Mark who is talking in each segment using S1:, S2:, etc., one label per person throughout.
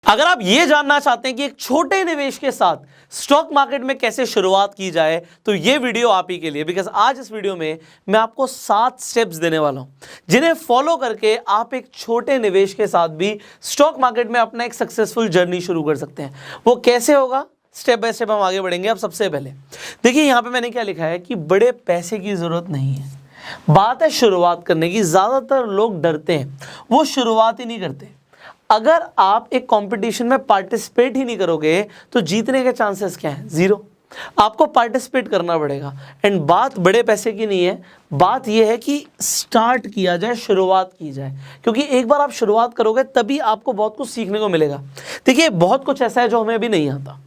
S1: अगर आप ये जानना चाहते हैं कि एक छोटे निवेश के साथ स्टॉक मार्केट में कैसे शुरुआत की जाए तो ये वीडियो आप ही के लिए, बिकॉज आज इस वीडियो में मैं आपको 7 स्टेप्स देने वाला हूं जिन्हें फॉलो करके आप एक छोटे निवेश के साथ भी स्टॉक मार्केट में अपना एक सक्सेसफुल जर्नी शुरू कर सकते हैं। वो कैसे होगा, स्टेप बाय स्टेप हम आगे बढ़ेंगे। अब सबसे पहले देखिए यहां पे मैंने क्या लिखा है कि बड़े पैसे की जरूरत नहीं है, बात है शुरुआत करने की। ज्यादातर लोग डरते हैं, वो शुरुआत ही नहीं करते। अगर आप एक कंपटीशन में पार्टिसिपेट ही नहीं करोगे तो जीतने के चांसेस क्या हैं? जीरो। आपको पार्टिसिपेट करना पड़ेगा। एंड बात बड़े पैसे की नहीं है, बात यह है कि स्टार्ट किया जाए, शुरुआत की जाए, क्योंकि एक बार आप शुरुआत करोगे तभी आपको बहुत कुछ सीखने को मिलेगा। देखिए बहुत कुछ ऐसा है जो हमें अभी नहीं आता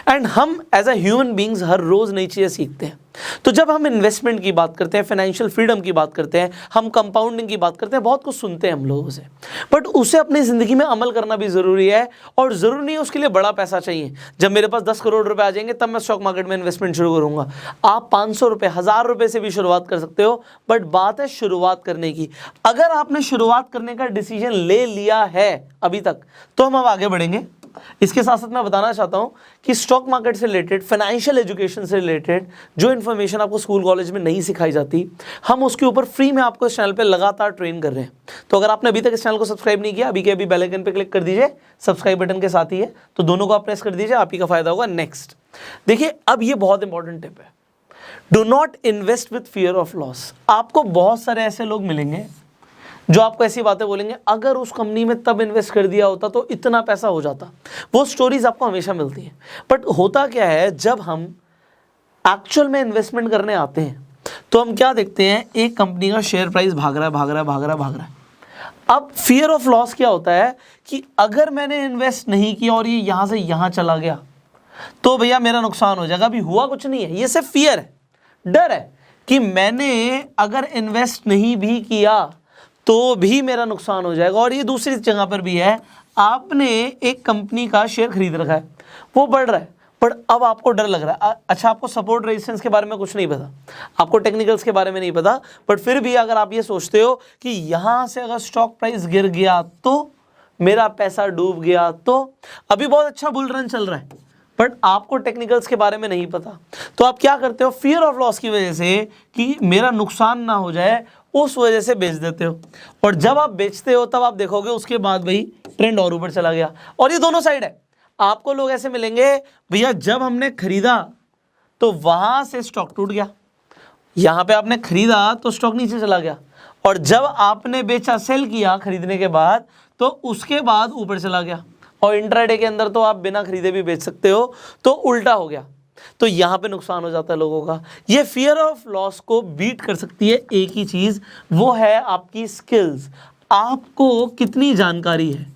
S1: एंड हम एज अ ह्यूमन बींग्स हर रोज नई चीजें सीखते हैं। तो जब हम इन्वेस्टमेंट की बात करते हैं, फाइनेंशियल फ्रीडम की बात करते हैं, हम कंपाउंडिंग की बात करते हैं, बहुत कुछ सुनते हैं हम लोगों से, बट उसे अपनी जिंदगी में अमल करना भी जरूरी है। और जरूरी नहीं है उसके लिए बड़ा पैसा चाहिए। जब मेरे पास 10 करोड़ रुपए आ जाएंगे तब मैं स्टॉक मार्केट में इन्वेस्टमेंट शुरू करूंगा। आप 500 रुपए, 1000 रुपए से भी शुरुआत कर सकते हो, बट बात है शुरुआत करने की। अगर आपने शुरुआत करने का डिसीजन ले लिया है अभी तक तो हम अब आगे बढ़ेंगे। इसके साथ साथ मैं बताना चाहता हूं कि स्टॉक मार्केट से रिलेटेड, फाइनेंशियल एजुकेशन से रिलेटेड जो इन्फॉर्मेशन आपको स्कूल कॉलेज में नहीं सिखाई जाती, हम उसके ऊपर फ्री में आपको इस चैनल पे लगातार ट्रेन कर रहे हैं। तो अगर आपने अभी तक इस चैनल को सब्सक्राइब नहीं किया, अभी के अभी बेल आइकन पे क्लिक कर दीजिए, सब्सक्राइब बटन के साथ ही है, तो दोनों को आप प्रेस कर दीजिए, आप ही का फायदा होगा। नेक्स्ट देखिए, अब ये बहुत इंपॉर्टेंट टिप है, do not invest with fear of loss. आपको बहुत सारे ऐसे लोग मिलेंगे जो आपको ऐसी बातें बोलेंगे, अगर उस कंपनी में तब इन्वेस्ट कर दिया होता तो इतना पैसा हो जाता। वो स्टोरीज आपको हमेशा मिलती हैं, बट होता क्या है, जब हम एक्चुअल में इन्वेस्टमेंट करने आते हैं तो हम क्या देखते हैं, एक कंपनी का शेयर प्राइस भाग रहा है। अब फियर ऑफ लॉस क्या होता है कि अगर मैंने इन्वेस्ट नहीं किया और ये यहां से यहां चला गया तो भैया मेरा नुकसान हो जाएगा। अभी हुआ कुछ नहीं है, ये सिर्फ फियर है, डर है कि मैंने अगर इन्वेस्ट नहीं भी किया तो भी मेरा नुकसान हो जाएगा। और ये दूसरी जगह पर भी है, आपने एक कंपनी का शेयर खरीद रखा है, वो बढ़ रहा है, पर अब आपको डर लग रहा है। अच्छा, आपको सपोर्ट रेजिस्टेंस के बारे में कुछ नहीं पता, आपको टेक्निकल्स के बारे में नहीं पता, बट फिर भी अगर आप ये सोचते हो कि यहां से अगर स्टॉक प्राइस गिर गया तो मेरा पैसा डूब गया, तो अभी बहुत अच्छा बुल रन चल रहा है, बट आपको टेक्निकल्स के बारे में नहीं पता, तो आप क्या करते हो, फियर ऑफ लॉस की वजह से कि मेरा नुकसान ना हो जाए, उस वजह से बेच देते हो। और जब आप बेचते हो तब आप देखोगे उसके बाद भाई ट्रेंड और ऊपर चला गया। और ये दोनों साइड है, आपको लोग ऐसे मिलेंगे, भैया जब हमने खरीदा तो वहां से स्टॉक टूट गया, यहां पे आपने खरीदा तो स्टॉक नीचे चला गया, और जब आपने बेचा, सेल किया खरीदने के बाद, तो उसके बाद ऊपर चला गया। और इंट्राडे के अंदर तो आप बिना खरीदे भी बेच सकते हो, तो उल्टा हो गया, तो यहां पे नुकसान हो जाता है लोगों का। ये फियर ऑफ लॉस को बीट कर सकती है एक ही चीज, वो है आपकी स्किल्स। आपको कितनी जानकारी है,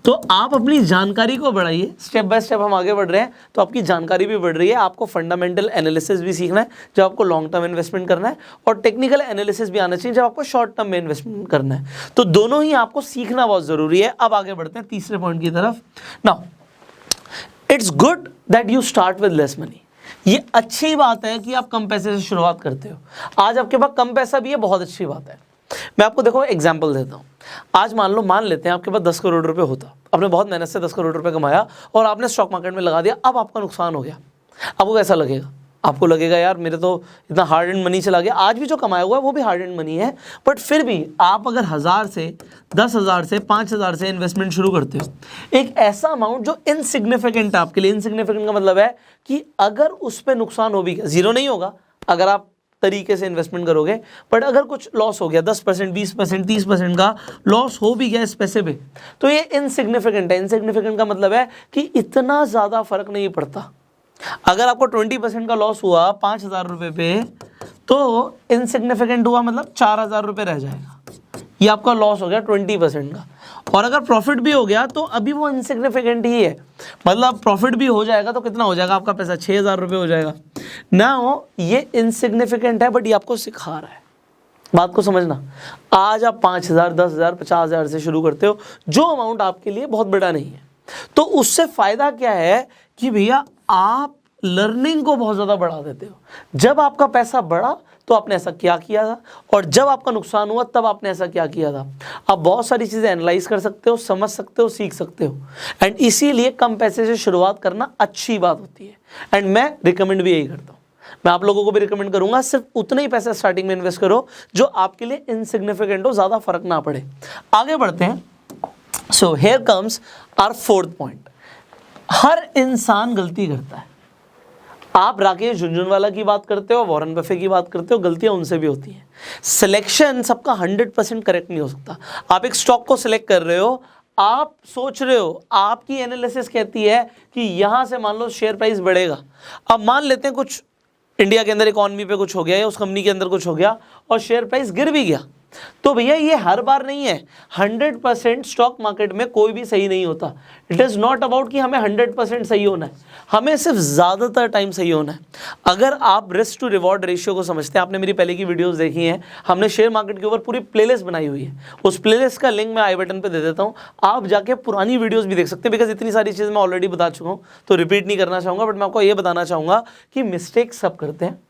S1: तो आप अपनी जानकारी को बढ़ाइए। स्टेप बाय स्टेप हम आगे बढ़ रहे हैं, तो आपकी जानकारी भी बढ़ रही है। आपको फंडामेंटल एनालिसिस भी सीखना है जब आपको लॉन्ग टर्म इन्वेस्टमेंट करना है, और टेक्निकल एनालिसिस भी आना चाहिए जब आपको शॉर्ट टर्म में इन्वेस्टमेंट करना है। तो दोनों ही आपको सीखना बहुत जरूरी है। अब आगे बढ़ते हैं तीसरे पॉइंट की तरफ। Now it's good that you start with less money. ये अच्छी बात है कि आप कम पैसे से शुरुआत करते हो। आज आपके पास कम पैसा भी है, बहुत अच्छी बात है। मैं आपको देखो एग्जांपल देता हूँ। आज मान लेते हैं आपके पास 10 करोड़ रुपए होता, आपने बहुत मेहनत से 10 करोड़ रुपए कमाया और आपने स्टॉक मार्केट में लगा दिया, अब आपका नुकसान हो गया। आपको कैसा लगेगा? आपको लगेगा यार मेरे तो इतना हार्ड एंड मनी चला गया। आज भी जो कमाया हुआ है वो भी हार्ड एंड मनी है, बट फिर भी आप अगर 1000 से 10,000 से 5,000 से इन्वेस्टमेंट शुरू करते हो, एक ऐसा अमाउंट जो इनसिग्निफिकेंट है आपके लिए। इनसिग्निफिकेंट का मतलब है कि अगर उस पर नुकसान हो भी गया, जीरो नहीं होगा अगर आप तरीके से इन्वेस्टमेंट करोगे, बट अगर कुछ लॉस हो गया, 10%, 20%, 30% का लॉस हो भी गया इस पैसे पे, तो ये इनसिग्निफिकेंट है। इनसिग्निफिकेंट का मतलब है कि इतना ज़्यादा फर्क नहीं पड़ता। अगर आपको 20% का लॉस हुआ 5,000 रुपये पे, तो इनसिग्निफिकेंट हुआ मतलब 4,000 रुपये रह जाएगा, ये आपका लॉस हो गया 20% का। और अगर प्रॉफिट भी हो गया तो अभी वो इनसिग्निफिकेंट ही है, मतलब प्रॉफिट भी हो जाएगा तो कितना हो जाएगा आपका पैसा, 6,000 रुपये हो जाएगा ना। हो ये इनसिग्निफिकेंट है, बट ये आपको सिखा रहा है। बात को समझना, आज आप 5,000, 10,000, 50,000 से शुरू करते हो, जो अमाउंट आपके लिए बहुत बड़ा नहीं है, तो उससे फायदा क्या है कि भैया आप लर्निंग को बहुत ज़्यादा बढ़ा देते हो। जब आपका पैसा बढ़ा तो आपने ऐसा क्या किया था, और जब आपका नुकसान हुआ तब आपने ऐसा क्या किया था। आप बहुत सारी चीज़ें एनालाइज कर सकते हो, समझ सकते हो, सीख सकते हो, एंड इसीलिए कम पैसे से शुरुआत करना अच्छी बात होती है। एंड मैं रिकमेंड भी यही करता हूँ। मैं आप लोगों को भी रिकमेंड करूंगा, सिर्फ उतना ही पैसा स्टार्टिंग में इन्वेस्ट करो जो आपके लिए इनसिग्निफिकेंट हो, ज़्यादा फर्क ना पड़े। आगे बढ़ते हैं। So here comes our fourth point. हर इंसान गलती करता है। आप राकेश झुनझुनवाला की बात करते हो, वॉरेन बफे की बात करते हो, गलतियां उनसे भी होती हैं। सिलेक्शन सबका 100% करेक्ट नहीं हो सकता। आप एक स्टॉक को सिलेक्ट कर रहे हो, आप सोच रहे हो, आपकी एनालिसिस कहती है कि यहां से मान लो शेयर प्राइस बढ़ेगा। अब मान लेते हैं कुछ इंडिया के अंदर इकॉनमी पे कुछ हो गया या उस कंपनी के अंदर कुछ हो गया और शेयर प्राइस गिर भी गया, तो भैया ये हर बार नहीं है। 100% स्टॉक मार्केट में कोई भी सही नहीं होता। इट इज़ नॉट अबाउट कि हमें 100% सही होना है, हमें सिर्फ ज़्यादातर टाइम सही होना है। अगर आप रिस्क टू रिवॉर्ड रेशियो को समझते हैं, आपने मेरी पहले की वीडियोस देखी हैं, हमने शेयर मार्केट के ऊपर पूरी प्लेलिस्ट बनाई हुई है। उस प्लेलिस्ट का लिंक मैं आई बटन पर दे देता हूँ, आप जाके पुरानी वीडियोज़ भी देख सकते हैं। बिकॉज इतनी सारी चीज़ मैं ऑलरेडी बता चुका हूँ तो रिपीट नहीं करना चाहूँगा, बट मैं आपको ये बताना चाहूँगा कि मिस्टेक सब करते हैं।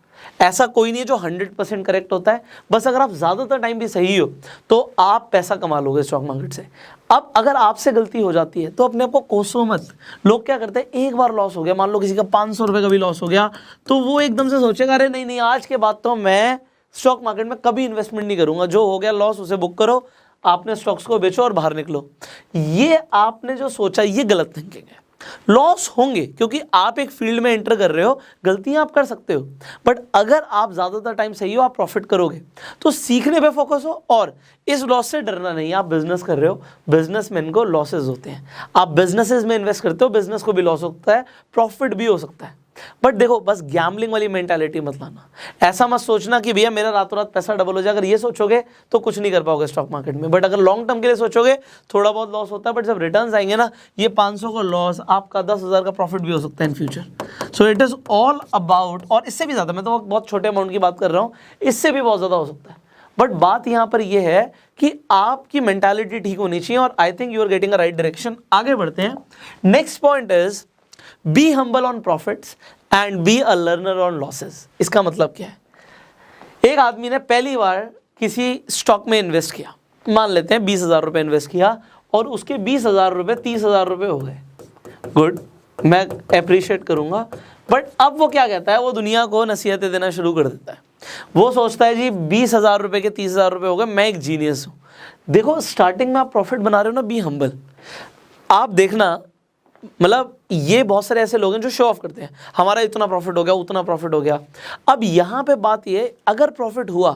S1: ऐसा कोई नहीं है जो 100% करेक्ट होता है। बस अगर आप ज़्यादातर टाइम भी सही हो तो आप पैसा कमा लोगे स्टॉक मार्केट से। अब अगर आपसे गलती हो जाती है तो अपने आप को कोसो मत। लोग क्या करते हैं, एक बार लॉस हो गया, मान लो किसी का 500 रुपये का भी लॉस हो गया, तो वो एकदम से सोचेगा अरे नहीं नहीं, आज के बाद तो मैं स्टॉक मार्केट में कभी इन्वेस्टमेंट नहीं करूँगा। जो हो गया लॉस उसे बुक करो, आपने स्टॉक्स को बेचो और बाहर निकलो। ये आपने जो सोचा ये गलत थिंकिंग है। लॉस होंगे क्योंकि आप एक फील्ड में एंटर कर रहे हो, गलतियां आप कर सकते हो, बट अगर आप ज़्यादातर टाइम सही हो, आप प्रॉफिट करोगे। तो सीखने पे फोकस हो और इस लॉस से डरना नहीं। आप बिजनेस कर रहे हो, बिजनेसमैन को लॉसेज होते हैं। आप बिजनेसेस में इन्वेस्ट करते हो, बिजनेस को भी लॉस होता है, प्रॉफिट भी हो सकता है। बट देखो, बस गैम्बलिंग वाली मेंटालिटी मत लाना। ऐसा मत सोचना कि भैया मेरा रातों रात पैसा डबल हो जाए। अगर ये सोचोगे तो कुछ नहीं कर पाओगे स्टॉक मार्केट में। बट अगर लॉन्ग टर्म के लिए सोचोगे, थोड़ा बहुत लॉस होता है, बट जब रिटर्न्स आएंगे ना, ये 500 का लॉस आपका 10,000 का प्रॉफिट भी हो सकता है in future. So it is all about, और इससे भी ज़्यादा, मैं तो बहुत छोटे अमाउंट की बात कर रहा हूँ, इससे भी बहुत ज़्यादा हो सकता है। बट बात यहाँ पर यह है कि आपकी मेंटालिटी ठीक होनी चाहिए, और I think you are getting a right direction. आगे बढ़ते हैं। Next point is be humble on profits and be a learner on losses. इसका मतलब क्या है? एक आदमी ने पहली बार किसी स्टॉक में इन्वेस्ट किया, मान लेते हैं 20,000 रुपये इन्वेस्ट किया, और उसके 20,000 रुपये 30,000 रुपये हो गए। गुड, मैं अप्रिशिएट करूंगा। बट अब वो क्या कहता है, वो दुनिया को नसीहतें देना शुरू कर देता है। वो सोचता है जी 20,000 रुपये के 30,000 रुपये हो गए, मैं एक जीनियस हूँ। देखो, स्टार्टिंग में आप प्रॉफिट बना रहे हो ना, बी हम्बल। आप देखना, मतलब ये बहुत सारे ऐसे लोग हैं जो शो ऑफ करते हैं, हमारा इतना प्रॉफिट हो गया, उतना प्रॉफिट हो गया। अब यहाँ पे बात ये, अगर प्रॉफिट हुआ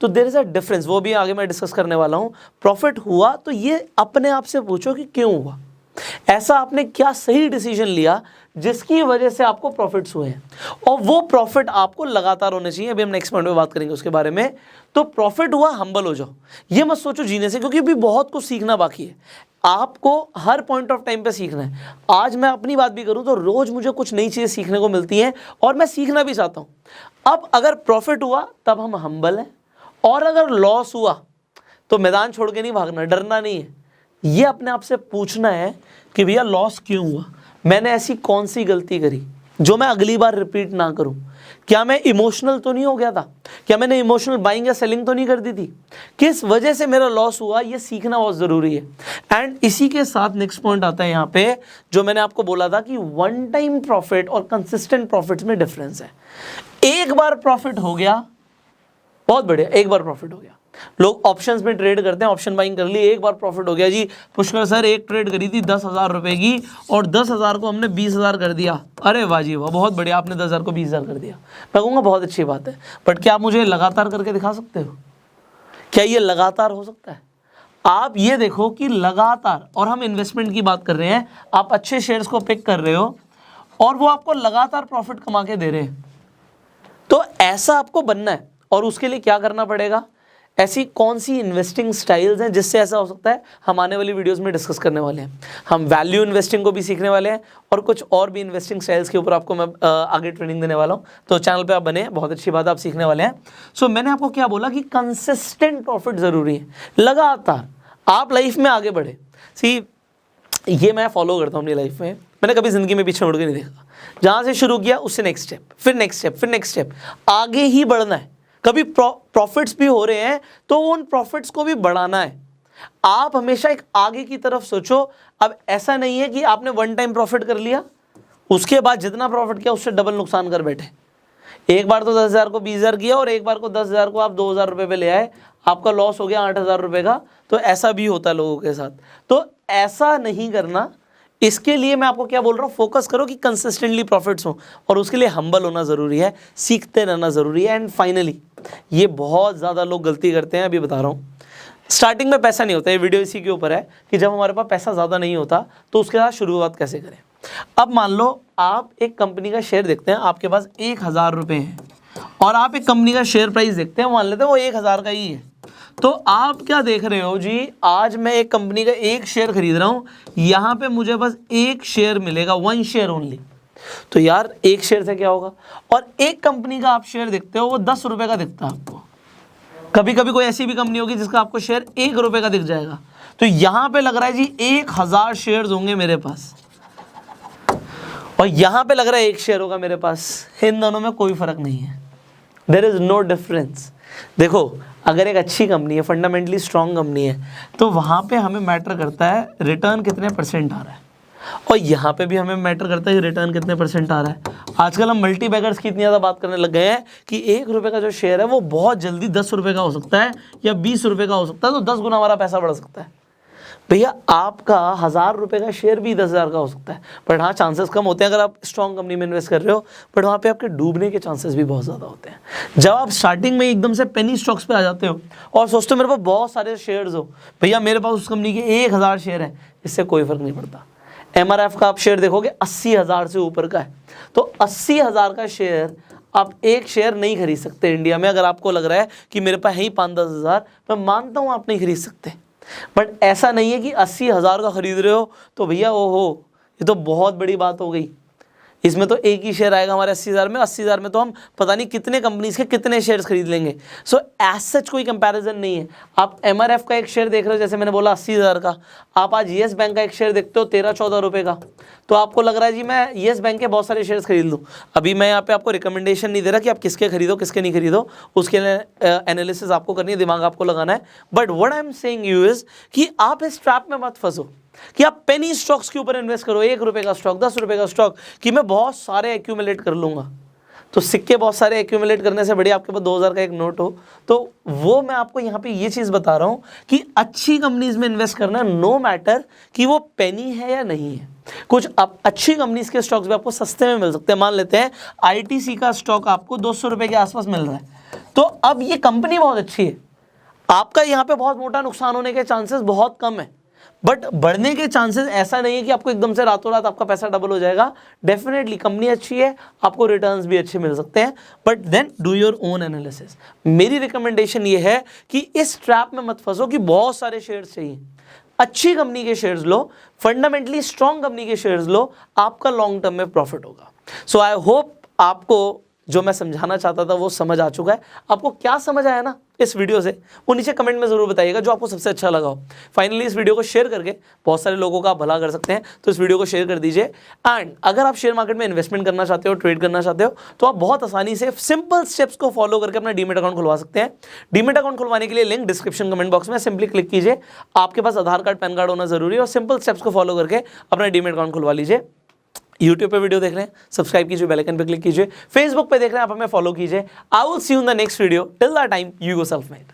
S1: तो देयर इज अ डिफरेंस, वो भी आगे मैं डिस्कस करने वाला हूँ। प्रॉफिट हुआ तो ये अपने आप से पूछो कि क्यों हुआ, ऐसा आपने क्या सही डिसीजन लिया जिसकी वजह से आपको प्रॉफिट्स हुए हैं, और वो प्रॉफिट आपको लगातार होने चाहिए। अभी हम नेक्स्ट पॉइंट में बात करेंगे उसके बारे में। तो प्रॉफिट हुआ, हम्बल हो जाओ। ये मत सोचो जीने से, क्योंकि अभी बहुत कुछ सीखना बाकी है। आपको हर पॉइंट ऑफ टाइम पे सीखना है। आज मैं अपनी बात भी करूं तो रोज मुझे कुछ नई चीज़ें सीखने को मिलती हैं, और मैं सीखना भी चाहता हूं। अब अगर प्रॉफिट हुआ तब हम हम्बल हैं, और अगर लॉस हुआ तो मैदान छोड़ के नहीं भागना, डरना नहीं है। ये अपने आप से पूछना है कि भैया लॉस क्यों हुआ, मैंने ऐसी कौन सी गलती करी जो मैं अगली बार रिपीट ना करूं। क्या मैं इमोशनल तो नहीं हो गया था, क्या मैंने इमोशनल बाइंग या सेलिंग तो नहीं कर दी थी, किस वजह से मेरा लॉस हुआ, ये सीखना बहुत ज़रूरी है। एंड इसी के साथ नेक्स्ट पॉइंट आता है यहाँ पे, जो मैंने आपको बोला था कि वन टाइम प्रॉफिट और कंसिस्टेंट प्रॉफिट में डिफरेंस है। एक बार प्रॉफिट हो गया, बहुत बढ़िया, एक बार प्रॉफिट हो गया। लोग ऑप्शंस में ट्रेड करते हैं, ऑप्शन बाइंग कर ली, एक बार प्रॉफिट हो गया जी। पुष्कर सर एक ट्रेड करी थी 10,000 रुपए की, और 10,000 को हमने 20,000 कर दिया। अरे वाह जी वाह, बहुत बढ़िया, आपने 10,000 को 20,000 कर दिया। मैं कहूँगा बहुत अच्छी बात है, बट क्या आप मुझे लगातार करके दिखा सकते हो? क्या ये लगातार हो सकता है? आप ये देखो कि लगातार, और हम इन्वेस्टमेंट की बात कर रहे हैं, आप अच्छे शेयर्स को पिक कर रहे हो और वो आपको लगातार प्रॉफिट कमा के दे रहे हैं, तो ऐसा आपको बनना है। और उसके लिए क्या करना पड़ेगा, ऐसी कौन सी इन्वेस्टिंग स्टाइल्स हैं जिससे ऐसा हो सकता है, हम आने वाली वीडियोस में डिस्कस करने वाले हैं। हम वैल्यू इन्वेस्टिंग को भी सीखने वाले हैं, और कुछ और भी इन्वेस्टिंग स्टाइल्स के ऊपर आपको मैं आगे ट्रेनिंग देने वाला हूं। तो चैनल पे आप बने, बहुत अच्छी बात है, आप सीखने वाले हैं। सो मैंने आपको क्या बोला कि कंसिस्टेंट प्रॉफिट ज़रूरी है, लगातार आप लाइफ में आगे बढ़े। सी ये मैं फॉलो करता हूँ अपनी लाइफ में, मैंने कभी ज़िंदगी में पीछे मुड़ के नहीं देखा। जहाँ से शुरू किया उससे नेक्स्ट स्टेप, फिर नेक्स्ट स्टेप, फिर नेक्स्ट स्टेप, आगे ही बढ़ना है। कभी प्रॉफिट्स भी हो रहे हैं तो उन प्रॉफिट्स को भी बढ़ाना है। आप हमेशा एक आगे की तरफ सोचो। अब ऐसा नहीं है कि आपने वन टाइम प्रॉफिट कर लिया, उसके बाद जितना प्रॉफिट किया उससे डबल नुकसान कर बैठे। एक बार तो 10,000 को 20,000 किया और एक बार को 10,000 को आप 2,000 रुपये पे ले आए, आपका लॉस हो गया 8,000 रुपये का। तो ऐसा भी होता है लोगों के साथ, तो ऐसा नहीं करना। इसके लिए मैं आपको क्या बोल रहा हूँ, फोकस करो कि कंसिस्टेंटली प्रॉफिट्स हो, और उसके लिए हम्बल होना ज़रूरी है, सीखते रहना ज़रूरी है। एंड फाइनली, ये बहुत ज़्यादा लोग गलती करते हैं, अभी बता रहा हूँ। स्टार्टिंग में पैसा नहीं होता, ये वीडियो इसी के ऊपर है कि जब हमारे पास पैसा ज़्यादा नहीं होता तो उसके साथ शुरुआत कैसे करें। अब मान लो आप एक कंपनी का शेयर देखते हैं, आपके पास 1,000 रुपये हैं, और आप एक कंपनी का शेयर प्राइस देखते हैं, मान लेते हैं वो 1,000 का ही है। तो आप क्या देख रहे हो जी, आज मैं एक कंपनी का एक शेयर खरीद रहा हूँ, यहाँ पे मुझे बस एक शेयर मिलेगा, 1 शेयर ओनली। तो यार एक शेयर से क्या होगा। और एक कंपनी का आप शेयर देखते हो, वो 10 रुपये का दिखता है आपको। कभी कभी कोई ऐसी भी कंपनी होगी जिसका आपको शेयर 1 रुपये का दिख जाएगा। तो यहाँ पे लग रहा है जी 1,000 शेयर्स होंगे मेरे पास, और यहाँ पे लग रहा है 1 शेयर होगा मेरे पास। इन दोनों में कोई फर्क नहीं है, देयर इज नो डिफरेंस। देखो, अगर एक अच्छी कंपनी है, फंडामेंटली स्ट्रांग कंपनी है, तो वहाँ पे हमें मैटर करता है रिटर्न कितने % आ रहा है, और यहाँ पे भी हमें मैटर करता है कि रिटर्न कितने % आ रहा है। आजकल हम मल्टी बैगर्स की इतनी ज़्यादा बात करने लग गए हैं कि 1 रुपये का जो शेयर है वो बहुत जल्दी 10 रुपये का हो सकता है या 20 रुपये का हो सकता है, तो 10 गुना हमारा पैसा बढ़ सकता है। भैया आपका 1,000 रुपये का शेयर भी 10,000 का हो सकता है, बट हाँ चांसेस कम होते हैं अगर आप स्ट्रॉन्ग कंपनी में इन्वेस्ट कर रहे हो, बट वहाँ पे आपके डूबने के चांसेस भी बहुत ज़्यादा होते हैं। जब आप स्टार्टिंग में एकदम से पेनी स्टॉक्स पे आ जाते हो और सोचते हो मेरे पास बहुत सारे शेयर्स हो, भैया मेरे पास उस कंपनी के 1,000 शेयर है, इससे कोई फर्क नहीं पड़ता। MRF का आप शेयर देखोगे 80,000 से ऊपर का है, तो 80,000 का शेयर आप एक शेयर नहीं खरीद सकते इंडिया में। अगर आपको लग रहा है कि मेरे पास है ही 5-10 हज़ार, मैं मानता हूँ आप नहीं खरीद सकते, बट ऐसा नहीं है कि 80,000 का खरीद रहे हो तो भैया ओहो ये तो बहुत बड़ी बात हो गई, इसमें तो एक ही शेयर आएगा हमारे 80,000 में, 80,000 में तो हम पता नहीं कितने कंपनीज के कितने शेयर्स खरीद लेंगे। सो एज सच कोई कंपैरिजन नहीं है। आप MRF का एक शेयर देख रहे हो, जैसे मैंने बोला 80,000 का, आप आज येस बैंक का एक शेयर देखते हो 13-14 रुपये का, तो आपको लग रहा है जी मैं येस बैंक के बहुत सारे शेयर्स खरीद लूँ। अभी मैं यहाँ पे आपको रिकमेंडेशन नहीं दे रहा कि आप किसके खरीदो किसके नहीं खरीदो, उसके लिए एनालिसिस आपको करनी है, दिमाग आपको लगाना है। But what I am saying you is कि आप इस ट्रैप में मत फंसो कि आप पेनी स्टॉक्स के ऊपर इन्वेस्ट करो, 1 रुपये का स्टॉक, 10 रुपये का स्टॉक, कि मैं बहुत सारे एक्यूमुलेट कर लूँगा। तो सिक्के बहुत सारे एक्यूमुलेट करने से बढ़िया आपके पास 2,000 का एक नोट हो। तो वो मैं आपको यहाँ पे ये चीज़ बता रहा हूँ कि अच्छी कंपनीज में इन्वेस्ट करना, नो मैटर कि वो पेनी है या नहीं है। कुछ अब अच्छी कंपनीज के स्टॉक्स भी आपको सस्ते में मिल सकते हैं। मान लेते हैं ITC का स्टॉक आपको 200 रुपये के आसपास मिल रहा है, तो अब ये कंपनी बहुत अच्छी है, आपका यहाँ पे बहुत मोटा नुकसान होने के चांसेस बहुत कम है, बट बढ़ने के चांसेस ऐसा नहीं है कि आपको एकदम से रातों रात आपका पैसा डबल हो जाएगा। डेफिनेटली कंपनी अच्छी है, आपको रिटर्न्स भी अच्छे मिल सकते हैं, but then do your own analysis. मेरी रिकमेंडेशन ये है कि इस ट्रैप में मत फंसो कि बहुत सारे शेयर्स चाहिए। अच्छी कंपनी के शेयर्स लो, फंडामेंटली स्ट्रॉन्ग कंपनी के शेयर्स लो, आपका लॉन्ग टर्म में प्रॉफिट होगा। सो आई होप आपको जो मैं समझाना चाहता था वो समझ आ चुका है। आपको क्या समझ आया ना इस वीडियो से, वो नीचे कमेंट में ज़रूर बताइएगा जो आपको सबसे अच्छा लगा हो। फाइनली इस वीडियो को शेयर करके बहुत सारे लोगों का आप भला कर सकते हैं, तो इस वीडियो को शेयर कर दीजिए। एंड अगर आप शेयर मार्केट में इन्वेस्टमेंट करना चाहते हो, ट्रेड करना चाहते हो, तो आप बहुत आसानी से सिंपल स्टेप्स को फॉलो करके अपना डीमेट अकाउंट खुलवा सकते हैं। डीमेट अकाउंट खुलवाने के लिए लिंक डिस्क्रिप्शन कमेंट बॉक्स में, सिंपली क्लिक कीजिए। आपके पास आधार कार्ड, पैन कार्ड होना जरूरी है, और सिंपल स्टेप्स को फॉलो करके अपना डीमेट अकाउंट खुलवा लीजिए। YouTube पे वीडियो देख रहे हैं, सब्सक्राइब कीजिए, बेल आइकन पे क्लिक कीजिए। Facebook पे देख रहे हैं आप, हमें फॉलो कीजिए। I will see you in the next video. Till that time, you go self made.